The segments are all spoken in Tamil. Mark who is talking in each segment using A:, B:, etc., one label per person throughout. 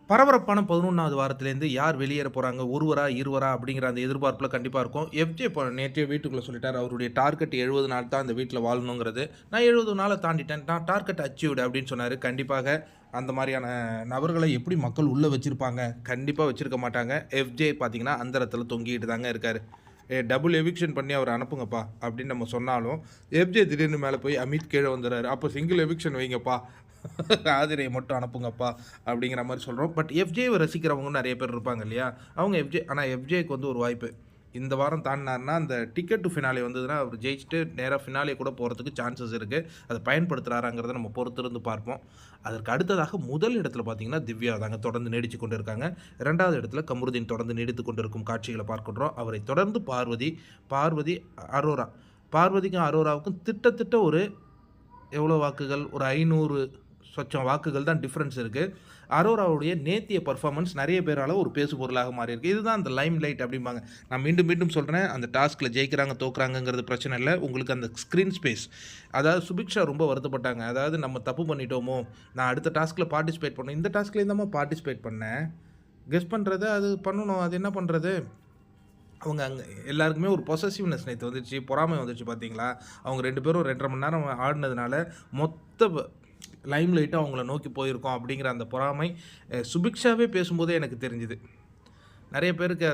A: பரபரப்பான 11வது வாரத்திலேருந்து யார் வெளியேற போறாங்க? ஒருவரா, இருவரா அப்படிங்கிற அந்த எதிர்பார்ப்புல கண்டிப்பா இருக்கும். எஃப்ஜே இப்போ நேற்றே வீட்டுக்குள்ள சொல்லிட்டாரு. அவருடைய டார்கெட் 70 நாள் தான் இந்த வீட்ல வாழணுங்கிறது. நான் 70 நாள தாண்டிட்டேன். நான் டார்கெட் அச்சீவ்டு அப்படின்னு சொன்னாரு. கண்டிப்பாக அந்த மாரியான நபர்களை எப்படி மக்கள் உள்ள வச்சிருப்பாங்க? கண்டிப்பா வச்சிருக்க மாட்டாங்க. எஃப்ஜே பார்த்தீங்கன்னா, அந்தரத்தில தொங்கிட்டு தாங்க இருக்காரு. டபுள் எவிக்ஷன் பண்ணி அவர அனுப்புங்கப்பா அப்படின்னு நம்ம சொன்னாலும், எஃப்ஜே திடீர்னு மேல போய் அமித் கீழ வந்துறாரு. அப்போ சிங்கிள் எவிக்ஷன் வைங்கப்பா. ஆதிரைய மட்டும் அனுப்புங்கப்பா அப்படிங்கிற மாரி சொல்றோம். பட் எஃப்ஜேவை ரசிக்கிறவங்க நெறைய பேர் இருப்பாங்க இல்லையா? அவங்க எஃப்ஜேக்கு வந்து ஒரு வாய்ப்பு. இந்த வாரம் தாண்டுனாருன்னா, அந்த டிக்கெட் டூ ஃபினாலே வந்ததுன்னா, அவர் ஜெயிச்சுட்டு நேரா ஃபினாலே கூட போறதுக்கு சான்சஸ் இருக்கு. அத பயன்படுத்துறாராங்கிறத நம்ம பொறுத்திருந்து பார்ப்போம். அதற்கு அடுத்ததாக முதல் இடத்துல பார்த்தீங்கன்னா, திவ்யா தாங்க தொடர்ந்து நீடிச்சு கொண்டு இருக்காங்க. 2வது இடத்துல கமருதீன் தொடர்ந்து நீடித்துக் கொண்டிருக்கும் காட்சிகள பார்க்கின்றோம். அவரை தொடர்ந்து பார்வதி, அரோரா. பார்வதிக்கும், அரோராவுக்கும் திட்டத்தட்ட ஒரு எவ்வளோ வாக்குகள்? ஒரு 500 சொச்சம் வாக்குகள் தான் டிஃபரன்ஸ் இருக்கு. அரோராவுடைய நேத்திய பெர்ஃபார்மன்ஸ் நெறைய பேரால ஒரு பேசுபொருளாக மாறியிருக்கு. இதுதான் அந்த லைம் லைட் அப்படிம்பாங்க. நான் மீண்டும் மீண்டும் சொல்றேன். அந்த டாஸ்க்ல ஜெயிக்கிறாங்க, தோக்குறாங்கங்கிறது பிரச்சனை இல்ல. உங்களுக்கு அந்த ஸ்க்ரீன் ஸ்பேஸ். அதாவது சுபிக்ஷா ரொம்ப வருத்தப்பட்டாங்க. அதாவது நம்ம தப்பு பண்ணிட்டோமோ! நான் அடுத்த டாஸ்க்ல பார்ட்டிசிபேட் பண்ணணும். இந்த டாஸ்க்ல தாம்மா பார்ட்டிசிபேட் பண்ணேன். கெஸ் பண்றது அது பண்ணணும். அது என்ன பண்றது? அவங்க அங்க எல்லாருக்குமே ஒரு பொசசிவ்னஸ் நேத்து வந்துருச்சு. பொறாமை வந்துருச்சு பார்த்தீங்களா? அவங்க 2 பேரும் 2 1/2 மணி நேரம் ஆடுனதுனால, மொத்த லைம் லைட்டும் அவங்கள நோக்கி போயிருக்கோம் அப்படிங்கிற அந்த பொறாமை சுபிக்ஷாவே பேசும்போதே எனக்கு தெரிஞ்சுது. நெறைய பேருக்கு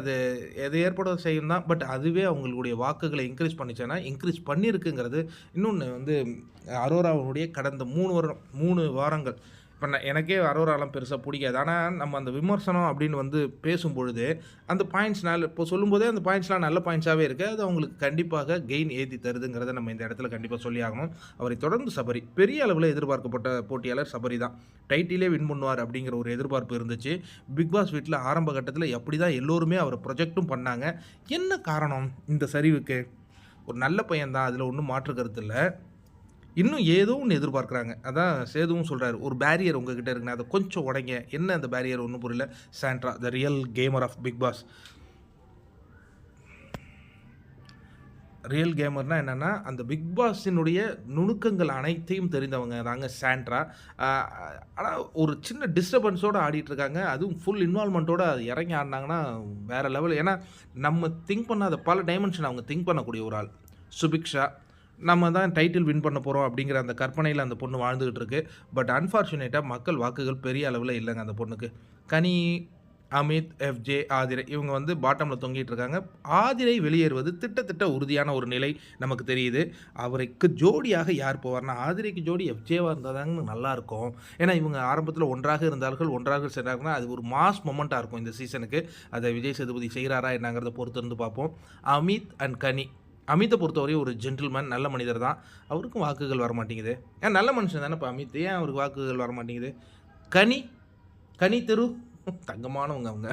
A: எது ஏற்பட செய்யும் தான். பட் அதுவே அவங்களுடைய வாக்குகள இன்க்ரீஸ் பண்ணுச்சுன்னா, இன்க்ரீஸ் பண்ணியிருக்குங்கிறது இன்னொன்னு வந்து அரோராவுடைய கடந்த 3 வாரங்கள் இப்ப எனக்கே அரோராலாம் பெருசா புடிக்காது. ஆனா, நம்ம அந்த விமர்சனம் அப்படின்னு வந்து பேசும்பொழுது, அந்த பாயிண்ட்ஸ்னால இப்போ சொல்லும்போதே அந்த பாயிண்ட்ஸ்லாம் நல்ல பாயிண்ட்ஸாவே இருக்கு. அது அவங்களுக்கு கண்டிப்பாக கெயின் ஏத்தி தருதுங்கிறத நம்ம இந்த இடத்துல கண்டிப்பா சொல்லியாகணும். அவரை தொடர்ந்து சபரி. பெரிய அளவுல எதிர்பார்க்கப்பட்ட போட்டியாளர் சபரி தான். டைட்டிலே வின் பண்ணுவார் அப்படிங்கிற ஒரு எதிர்பார்ப்பு இருந்துச்சு. பிக் பாஸ் வீட்ல ஆரம்ப கட்டத்தில அப்படிதான் எல்லோருமே அவர ப்ரொஜெக்ட்டும் பண்ணாங்க. என்ன காரணம் இந்த சரிவுக்கு? ஒரு நல்ல பையன் தான். அதில ஒண்ணும் மாற்று கருத்து இல்ல. இன்னும் ஏதோ ஒண்ணு எதிர்பார்க்குறாங்க. அதான் சேதுவும் சொல்றாரு. ஒரு பேரியர் உங்ககிட்ட இருக்குண்ணா, அத கொஞ்சம் உடைங்க. என்ன அந்த பேரியர் ஒண்ணும் புரியல. Sandra, the real gamer of Bigg Boss. Real கேமர்னா என்னன்னா, அந்த பிக் பாஸினுடைய நுணுக்கங்கள் அனைத்தையும் தெரிந்தவங்க தாங்க சாண்ட்ரா. அ ஆனா ஒரு சின்ன டிஸ்டர்பன்ஸோட ஆடிட்டு இருக்காங்க. அதுவும் ஃபுல் இன்வால்வ்மென்ட்டோட இறங்கி ஆடுனாங்கன்னா, வேற லெவல். ஏன்னா, நம்ம திங்க் பண்ணாத பல டைமென்ஷன் அவங்க திங்க் பண்ணக்கூடிய ஒரு ஆள். சுபிக்ஷா. நம்ம தான் டைட்டில் வின் பண்ண போறோம் அப்படிங்கிற அந்த கற்பனையில அந்த பொண்ணு வாழ்ந்துகிட்டு இருக்கு. பட் அன்பார்ச்சுனேட்டா மக்கள் வாக்குகள் பெரிய அளவுல இல்லங்க அந்த பொண்ணுக்கு. கனி, அமித், எஃப்ஜே, ஆதிரை இவங்க வந்து பாட்டம்ல தொங்கிட்டு இருக்காங்க. ஆதிரை வெளியேறுவது திட்டத்தட்ட உறுதியான ஒரு நிலை நமக்கு தெரியுது. அவருக்கு ஜோடியாக யார் போவார்னா, ஆதிரைக்கு ஜோடி எஃப்ஜேவா இருந்தா தாங்க நல்லாருக்கும். ஏன்னா இவங்க ஆரம்பத்தில ஒன்றாக இருந்தார்கள், ஒன்றாக சென்றார்கள்னா அது ஒரு மாஸ் மொமெண்ட்டா இருக்கும் இந்த சீசனுக்கு. அத விஜய் சேதுபதி செய்றாரா என்னங்கிறத பொறுத்திருந்து பார்ப்போம். அமித் அண்ட் கனி. அமித்த பொறுத்தவரையும் ஒரு ஜென்டில்மேன், நல்ல மனிதர் தான். அவருக்கும் வாக்குகள் வரமாட்டேங்குது. நல்ல மனுஷன் தானேப்பா அமித். ஏன் அவருக்கு வாக்குகள் வரமாட்டேங்குது? கனி, கனி தெரு தங்கமானவங்க அவங்க.